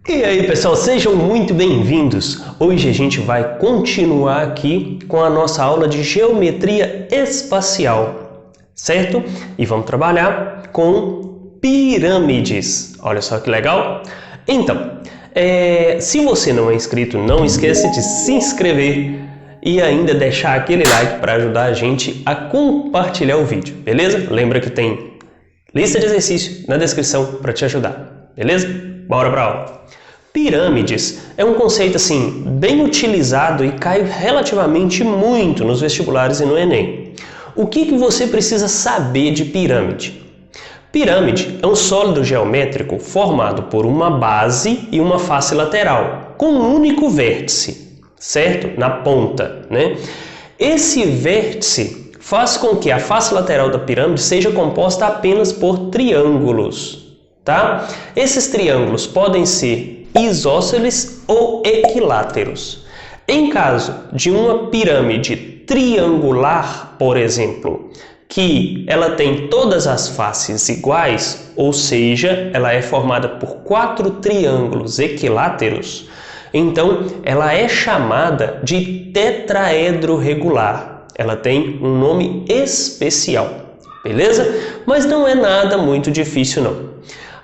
E aí pessoal, sejam muito bem-vindos! Hoje a gente vai continuar aqui com a nossa aula de geometria espacial, certo? E vamos trabalhar com pirâmides. Olha só que legal! Então, se você não é inscrito, não esqueça de se inscrever e ainda deixar aquele like para ajudar a gente a compartilhar o vídeo, beleza? Lembra que tem lista de exercícios na descrição para te ajudar, beleza? Bora para a aula! Pirâmides é um conceito assim bem utilizado e cai relativamente muito nos vestibulares e no Enem. O que você precisa saber de pirâmide? Pirâmide é um sólido geométrico formado por uma base e uma face lateral, com um único vértice, certo? Na ponta, né? Esse vértice faz com que a face lateral da pirâmide seja composta apenas por triângulos, tá? Esses triângulos podem ser isósceles ou equiláteros. Em caso de uma pirâmide triangular, por exemplo, que ela tem todas as faces iguais, ou seja, ela é formada por 4 triângulos equiláteros, então ela é chamada de tetraedro regular. Ela tem um nome especial, beleza? Mas não é nada muito difícil não.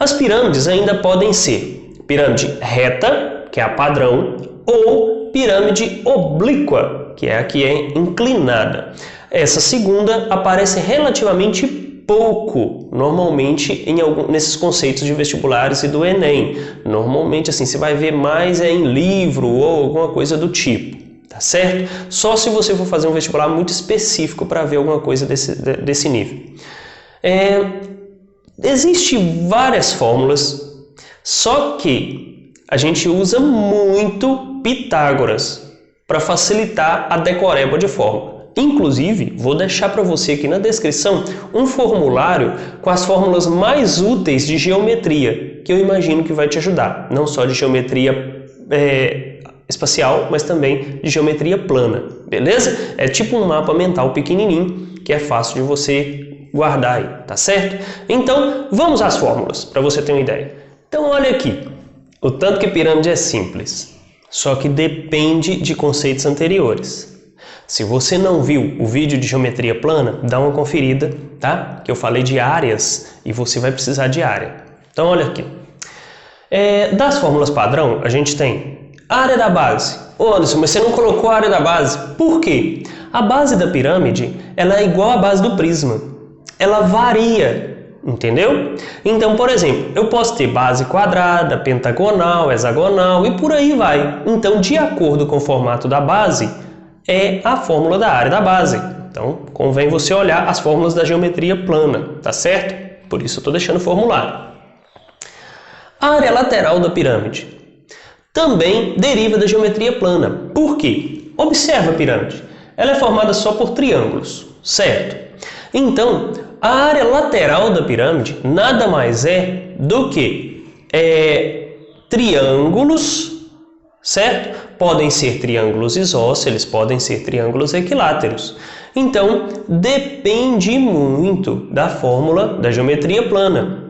As pirâmides ainda podem ser pirâmide reta, que é a padrão, ou pirâmide oblíqua, que é a que é inclinada. Essa segunda aparece relativamente pouco, normalmente, nesses conceitos de vestibulares e do Enem. Normalmente, assim, você vai ver mais em livro ou alguma coisa do tipo, tá certo? Só se você for fazer um vestibular muito específico para ver alguma coisa desse nível. Existem várias fórmulas, só que a gente usa muito Pitágoras para facilitar a decoreba de fórmula. Inclusive, vou deixar para você aqui na descrição um formulário com as fórmulas mais úteis de geometria, que eu imagino que vai te ajudar. Não só de geometria espacial, mas também de geometria plana, beleza? É tipo um mapa mental pequenininho, que é fácil de você guardar aí, tá certo? Então, vamos às fórmulas, para você ter uma ideia. Então olha aqui, o tanto que pirâmide é simples, só que depende de conceitos anteriores. Se você não viu o vídeo de geometria plana, dá uma conferida, tá? Que eu falei de áreas e você vai precisar de área. Então olha aqui, das fórmulas padrão a gente tem a área da base. Ô Anderson, mas você não colocou a área da base, por quê? A base da pirâmide ela é igual à base do prisma, ela varia. Entendeu? Então, por exemplo, eu posso ter base quadrada, pentagonal, hexagonal e por aí vai. Então, de acordo com o formato da base, é a fórmula da área da base. Então, convém você olhar as fórmulas da geometria plana, tá certo? Por isso eu estou deixando o formulário. A área lateral da pirâmide também deriva da geometria plana. Por quê? Observa a pirâmide. Ela é formada só por triângulos, certo? Então, a área lateral da pirâmide nada mais é do que triângulos, certo? Podem ser triângulos isósceles, podem ser triângulos equiláteros. Então, depende muito da fórmula da geometria plana.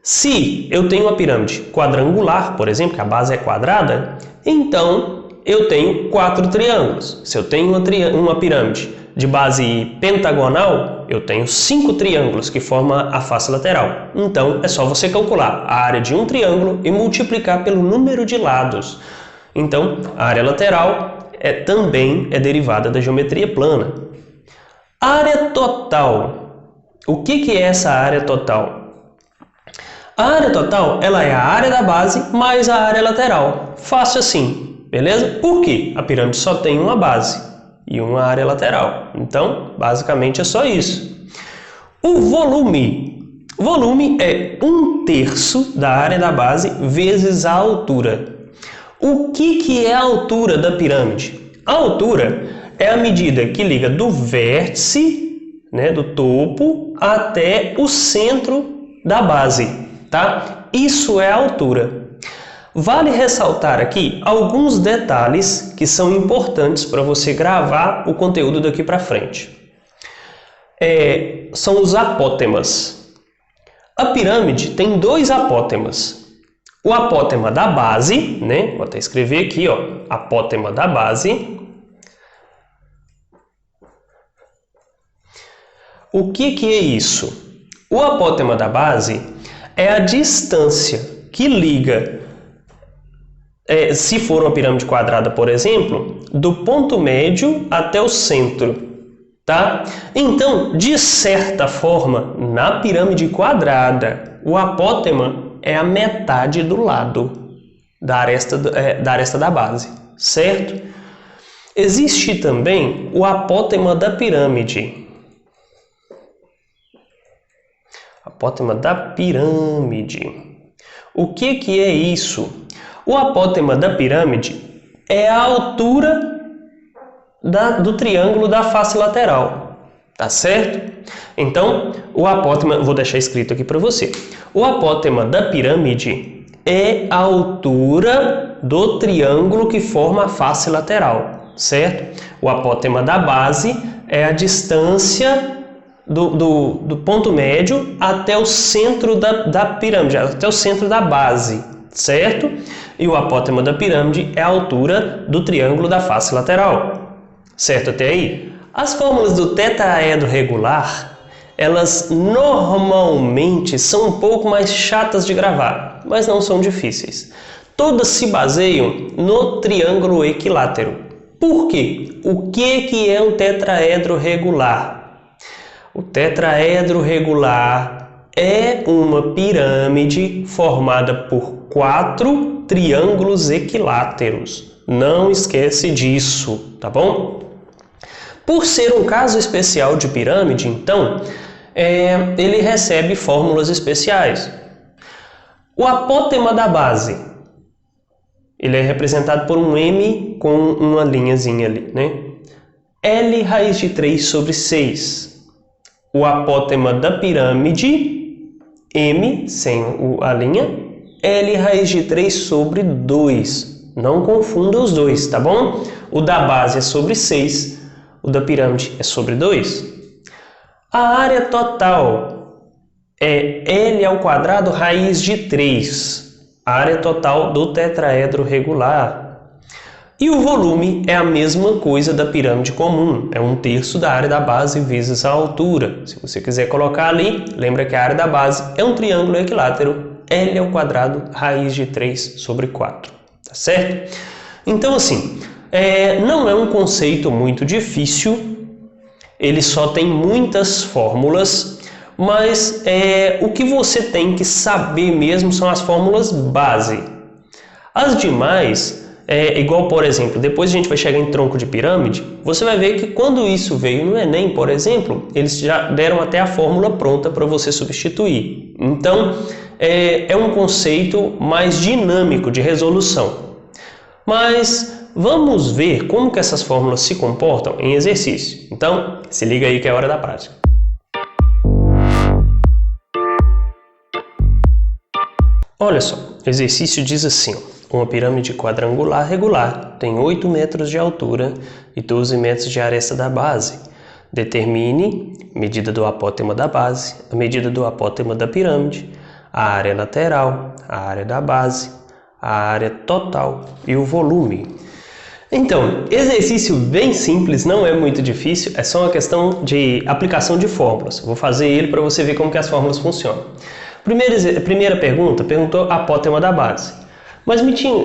Se eu tenho uma pirâmide quadrangular, por exemplo, que a base é quadrada, então eu tenho 4 triângulos. Se eu tenho uma pirâmide de base pentagonal, eu tenho 5 triângulos que formam a face lateral. Então, é só você calcular a área de um triângulo e multiplicar pelo número de lados. Então, a área lateral também é derivada da geometria plana. A área total. O que é essa área total? A área total ela é a área da base mais a área lateral. Fácil assim, beleza? Por quê? A pirâmide só tem uma base e uma área lateral. Então, basicamente é só isso. O volume. O volume é 1/3 da área da base vezes a altura. O que é a altura da pirâmide? A altura é a medida que liga do vértice, né, do topo, até o centro da base, tá? Isso é a altura. Vale ressaltar aqui alguns detalhes que são importantes para você gravar o conteúdo daqui para frente. São os apótemas. A pirâmide tem 2 apótemas. O apótema da base, né? Vou até escrever aqui, ó, apótema da base. O que é isso? O apótema da base é a distância que liga, se for uma pirâmide quadrada, por exemplo, do ponto médio até o centro, tá? Então, de certa forma, na pirâmide quadrada, o apótema é a metade do lado da aresta da base, certo? Existe também o apótema da pirâmide. Apótema da pirâmide. O que é isso? O apótema da pirâmide é a altura do triângulo da face lateral, tá certo? Então, o apótema, vou deixar escrito aqui para você. O apótema da pirâmide é a altura do triângulo que forma a face lateral, certo? O apótema da base é a distância do ponto médio até o centro da pirâmide, até o centro da base, certo? E o apótema da pirâmide é a altura do triângulo da face lateral, certo até aí? As fórmulas do tetraedro regular, elas normalmente são um pouco mais chatas de gravar, mas não são difíceis. Todas se baseiam no triângulo equilátero. Por quê? O que é um tetraedro regular? O tetraedro regular é uma pirâmide formada por 4 triângulos equiláteros. Não esquece disso, tá bom? Por ser um caso especial de pirâmide, então, ele recebe fórmulas especiais. O apótema da base, ele é representado por um M com uma linhazinha ali, né? L raiz de 3 sobre 6. O apótema da pirâmide, M, sem a linha, L raiz de 3 sobre 2. Não confunda os dois, tá bom? O da base é sobre 6, o da pirâmide é sobre 2. A área total é L ao quadrado raiz de 3. A área total do tetraedro regular. E o volume é a mesma coisa da pirâmide comum, é 1/3 da área da base vezes a altura. Se você quiser colocar ali, lembra que a área da base é um triângulo equilátero, L ao quadrado raiz de 3 sobre 4, tá certo? Então assim, não é um conceito muito difícil, ele só tem muitas fórmulas, mas o que você tem que saber mesmo são as fórmulas base. As demais, igual, por exemplo, depois a gente vai chegar em tronco de pirâmide, você vai ver que quando isso veio no Enem, por exemplo, eles já deram até a fórmula pronta para você substituir. Então, é um conceito mais dinâmico de resolução. Mas vamos ver como que essas fórmulas se comportam em exercício. Então, se liga aí que é hora da prática. Olha só, o exercício diz assim, uma pirâmide quadrangular regular tem 8 metros de altura e 12 metros de aresta da base. Determine a medida do apótema da base, a medida do apótema da pirâmide, a área lateral, a área da base, a área total e o volume. Então, exercício bem simples, não é muito difícil, é só uma questão de aplicação de fórmulas. Vou fazer ele para você ver como que as fórmulas funcionam. Primeira pergunta, perguntou apótema da base. Mas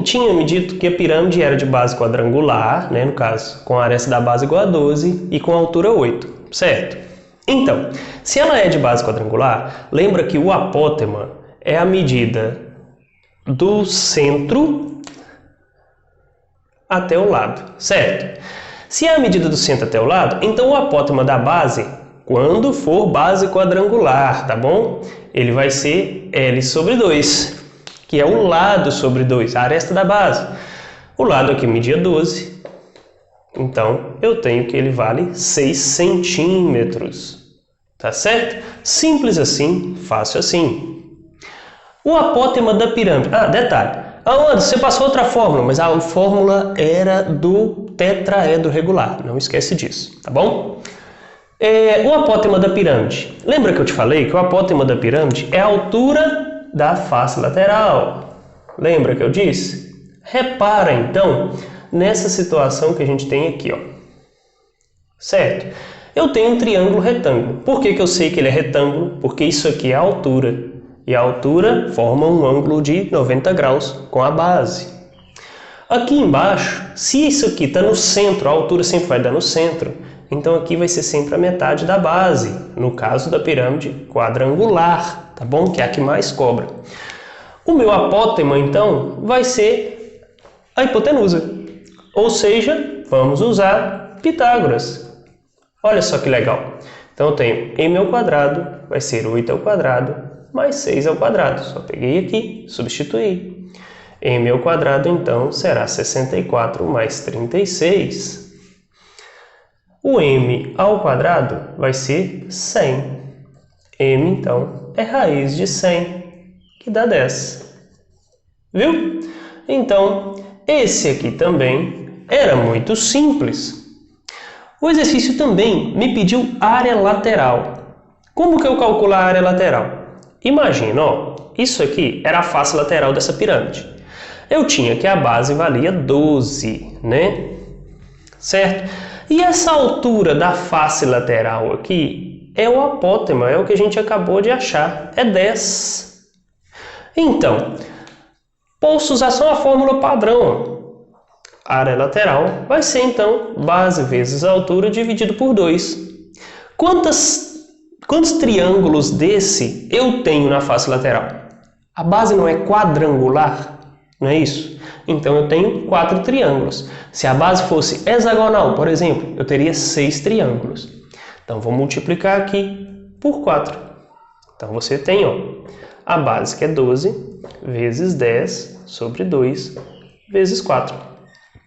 tinha me dito que a pirâmide era de base quadrangular, né, no caso, com a aresta da base igual a 12 e com a altura 8, certo? Então, se ela é de base quadrangular, lembra que o apótema é a medida do centro até o lado, certo? Se é a medida do centro até o lado, então o apótema da base, quando for base quadrangular, tá bom? Ele vai ser L sobre 2. Que é o lado sobre 2, a aresta da base. O lado aqui media 12, então eu tenho que ele vale 6 centímetros, tá certo? Simples assim, fácil assim. O apótema da pirâmide, detalhe, Anderson, você passou outra fórmula, mas a fórmula era do tetraedro regular, não esquece disso, tá bom? O apótema da pirâmide, lembra que eu te falei que o apótema da pirâmide é a altura da face lateral. Lembra que eu disse? Repara, então, nessa situação que a gente tem aqui, ó. Certo? Eu tenho um triângulo retângulo. Por que eu sei que ele é retângulo? Porque isso aqui é a altura. E a altura forma um ângulo de 90 graus com a base. Aqui embaixo, se isso aqui está no centro, a altura sempre vai dar no centro, então aqui vai ser sempre a metade da base, no caso da pirâmide quadrangular, tá bom? Que é a que mais cobra. O meu apótema, então, vai ser a hipotenusa. Ou seja, vamos usar Pitágoras. Olha só que legal. Então eu tenho m ao quadrado, vai ser 8 ao quadrado, mais 6 ao quadrado. Só peguei aqui, substituí. M ao quadrado, então, será 64 mais 36. O m ao quadrado vai ser 100. M, então, é raiz de 100, que dá 10. Viu? Então, esse aqui também era muito simples. O exercício também me pediu área lateral. Como que eu calculo a área lateral? Imagina, ó, isso aqui era a face lateral dessa pirâmide. Eu tinha que a base valia 12, né? Certo? E essa altura da face lateral aqui é o apótema, é o que a gente acabou de achar, é 10. Então, posso usar só a fórmula padrão. A área lateral vai ser, então, base vezes a altura dividido por 2. Quantos triângulos desse eu tenho na face lateral? A base não é quadrangular, não é isso? Então eu tenho 4 triângulos. Se a base fosse hexagonal, por exemplo, eu teria 6 triângulos. Então vou multiplicar aqui por 4. Então você tem, ó, a base que é 12 vezes 10 sobre 2 vezes 4.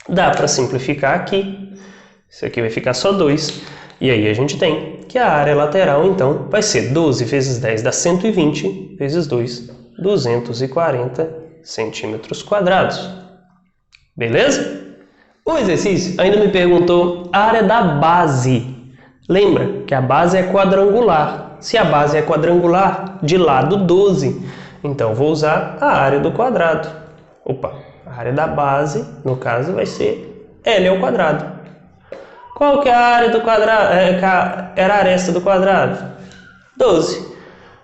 Dá para simplificar aqui. Isso aqui vai ficar só 2. E aí a gente tem que a área lateral, então, vai ser 12 vezes 10 dá 120, vezes 2, 240 centímetros quadrados. Beleza? O exercício ainda me perguntou a área da base. Lembra que a base é quadrangular. Se a base é quadrangular, de lado 12. Então, vou usar a área do quadrado. Opa, a área da base, no caso, vai ser L ao quadrado. Qual que é a área do quadrado? Era a aresta do quadrado? 12.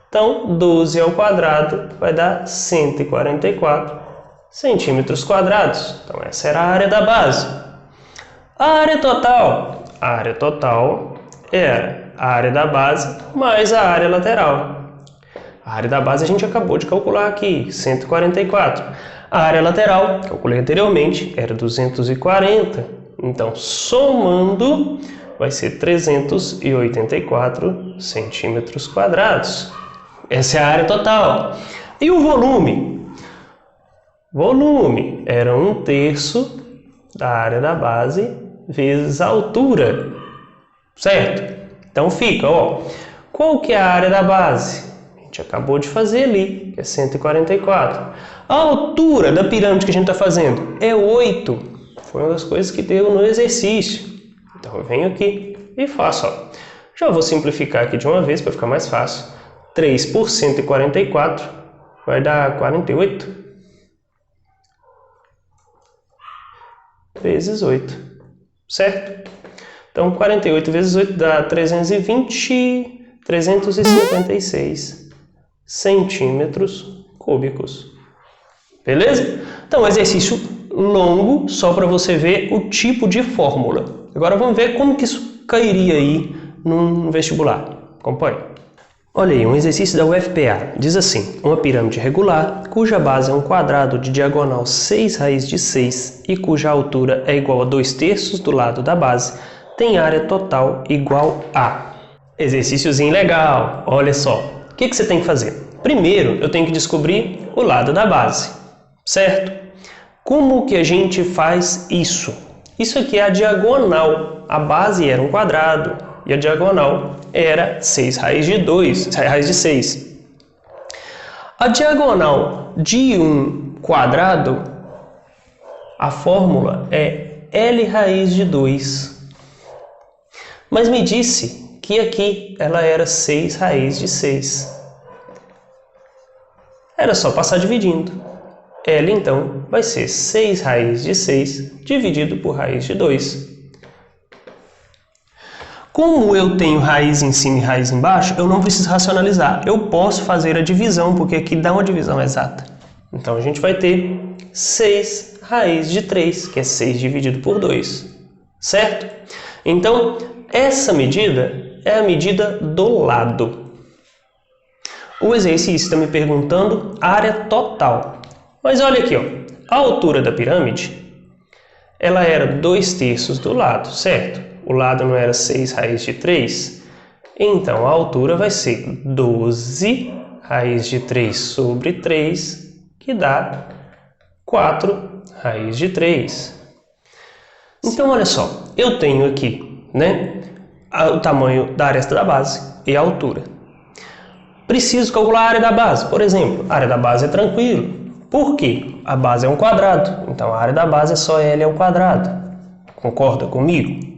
Então, 12 ao quadrado vai dar 144 centímetros quadrados. Então, essa era a área da base. A área total? A área total era a área da base mais a área lateral. A área da base a gente acabou de calcular aqui, 144. A área lateral, calculei anteriormente, era 240. Então, somando, vai ser 384 centímetros quadrados. Essa é a área total. E o volume? Volume era 1/3 da área da base vezes a altura. Certo? Então fica, ó. Qual que é a área da base? A gente acabou de fazer ali, que é 144. A altura da pirâmide que a gente está fazendo é 8. Foi uma das coisas que deu no exercício. Então eu venho aqui e faço, ó. Já vou simplificar aqui de uma vez para ficar mais fácil. 3 por 144 vai dar 48 vezes 8. Certo? Então 48 vezes 8 dá 356 centímetros cúbicos. Beleza? Então, exercício longo, só para você ver o tipo de fórmula. Agora vamos ver como que isso cairia aí no vestibular. Acompanhe. Olha aí, um exercício da UFPA. Diz assim: uma pirâmide regular, cuja base é um quadrado de diagonal 6 raiz de 6 e cuja altura é igual a 2/3 do lado da base, tem área total igual a... Exercíciozinho legal, olha só. O que você tem que fazer? Primeiro, eu tenho que descobrir o lado da base, certo? Como que a gente faz isso? Isso aqui é a diagonal. A base era um quadrado e a diagonal era 6 raiz de 2, raiz de 6. A diagonal de um quadrado, a fórmula é L raiz de 2. Mas me disse que aqui ela era 6 raiz de 6. Era só passar dividindo. L, então, vai ser 6 raiz de 6 dividido por raiz de 2. Como eu tenho raiz em cima e raiz embaixo, eu não preciso racionalizar. Eu posso fazer a divisão, porque aqui dá uma divisão exata. Então, a gente vai ter 6 raiz de 3, que é 6 dividido por 2. Certo? Então, essa medida é a medida do lado. O exercício está me perguntando a área total. Mas olha aqui, ó, a altura da pirâmide, ela era 2/3 do lado, certo? O lado não era 6 raiz de 3? Então, a altura vai ser 12 raiz de 3 sobre 3, que dá 4 raiz de 3. Então, olha só, eu tenho aqui, né, o tamanho da aresta da base e a altura. Preciso calcular a área da base. Por exemplo, a área da base é tranquilo. Por quê? A base é um quadrado, então a área da base é só L ao quadrado. Concorda comigo?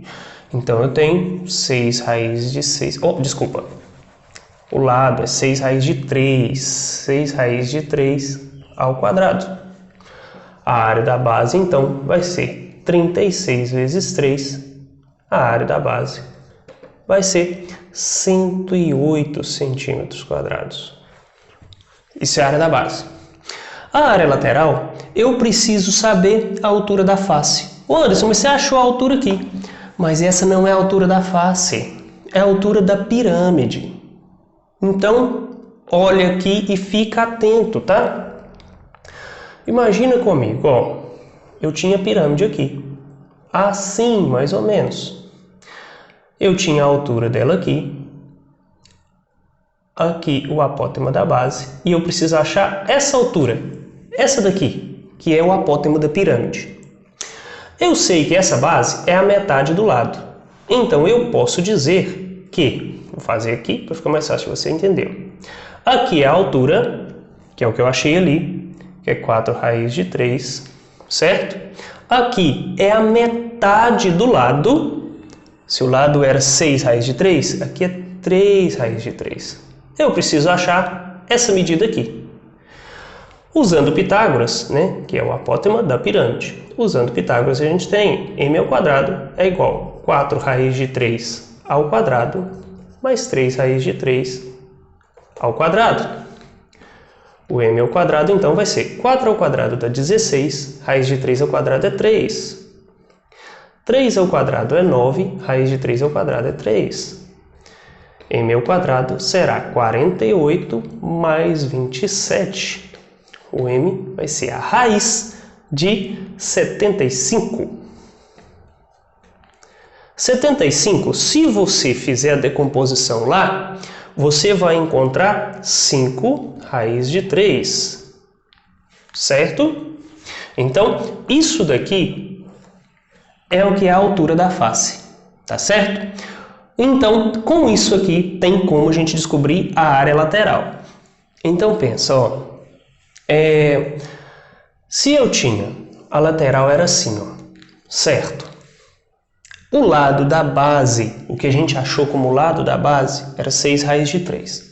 Então, eu tenho 6 raiz de 6... Oh, desculpa. O lado é 6 raiz de 3. 6 raiz de 3 ao quadrado. A área da base, então, vai ser 36 vezes 3. A área da base vai ser 108 centímetros quadrados. Isso é a área da base. A área lateral, eu preciso saber a altura da face. Ô Anderson, mas você achou a altura aqui. Mas essa não é a altura da face, é a altura da pirâmide. Então, olha aqui e fica atento, tá? Imagina comigo, ó, eu tinha a pirâmide aqui, assim mais ou menos. Eu tinha a altura dela aqui, aqui o apótema da base, e eu preciso achar essa altura, essa daqui, que é o apótema da pirâmide. Eu sei que essa base é a metade do lado. Então, eu posso dizer que... Vou fazer aqui para ficar mais fácil de você entender. Aqui é a altura, que é o que eu achei ali, que é 4 raiz de 3, certo? Aqui é a metade do lado. Se o lado era 6 raiz de 3, aqui é 3 raiz de 3. Eu preciso achar essa medida aqui. Usando Pitágoras, né, que é o apótema da pirâmide. Usando Pitágoras, a gente tem m ao quadrado é igual a 4 raiz de 3 ao quadrado mais 3 raiz de 3 ao quadrado. O m ao quadrado, então, vai ser 4 ao quadrado dá 16, raiz de 3 ao quadrado é 3. 3 ao quadrado é 9, raiz de 3 ao quadrado é 3. M ao quadrado será 48 mais 27. O m vai ser a raiz de 75. 75, se você fizer a decomposição lá, você vai encontrar 5 raiz de 3, certo? Então, isso daqui é o que é a altura da face, tá certo? Então, com isso aqui, tem como a gente descobrir a área lateral. Então, pensa, ó. Se eu tinha, a lateral era assim, ó, certo? O lado da base, o que a gente achou como lado da base, era 6 raiz de 3.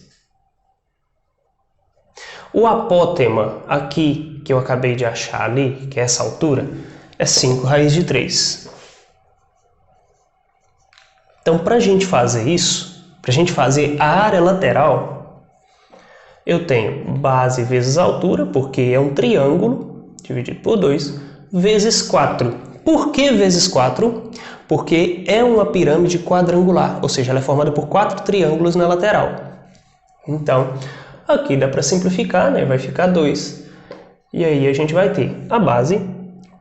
O apótema aqui, que eu acabei de achar ali, que é essa altura, é 5 raiz de 3. Então, para a gente fazer isso, para a gente fazer a área lateral, eu tenho base vezes altura, porque é um triângulo, dividido por 2, vezes 4. Por que vezes 4? Porque é uma pirâmide quadrangular, ou seja, ela é formada por 4 triângulos na lateral. Então, aqui dá para simplificar, né? Vai ficar 2. E aí a gente vai ter a base,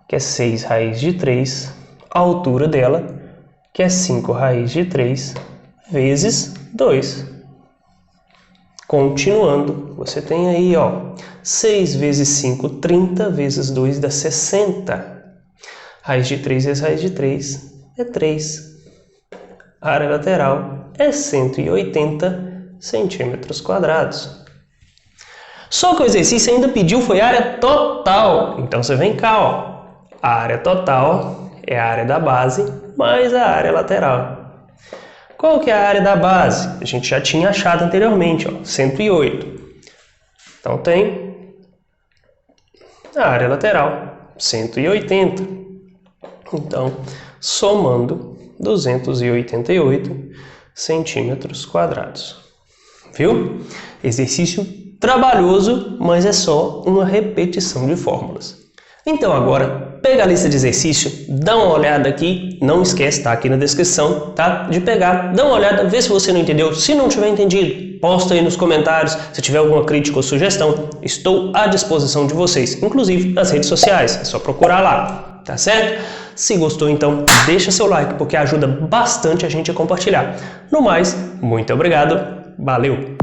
que é 6 raiz de 3, a altura dela, que é 5 raiz de 3, vezes 2. Continuando, você tem aí, ó, 6 vezes 5, 30, vezes 2 dá 60. Raiz de 3 vezes raiz de 3 é 3. A área lateral é 180 centímetros quadrados. Só que o exercício ainda pediu foi área total. Então, você vem cá, ó. A área total é a área da base mais a área lateral. Qual que é a área da base? A gente já tinha achado anteriormente, ó, 108. Então, tem a área lateral, 180. Então, somando 288 centímetros quadrados. Viu? Exercício trabalhoso, mas é só uma repetição de fórmulas. Então agora, pega a lista de exercício, dá uma olhada aqui, não esquece, tá aqui na descrição, tá? De pegar, dá uma olhada, vê se você não entendeu. Se não tiver entendido, posta aí nos comentários. Se tiver alguma crítica ou sugestão, estou à disposição de vocês, inclusive nas redes sociais, é só procurar lá, tá certo? Se gostou, então deixa seu like, porque ajuda bastante a gente a compartilhar. No mais, muito obrigado, valeu!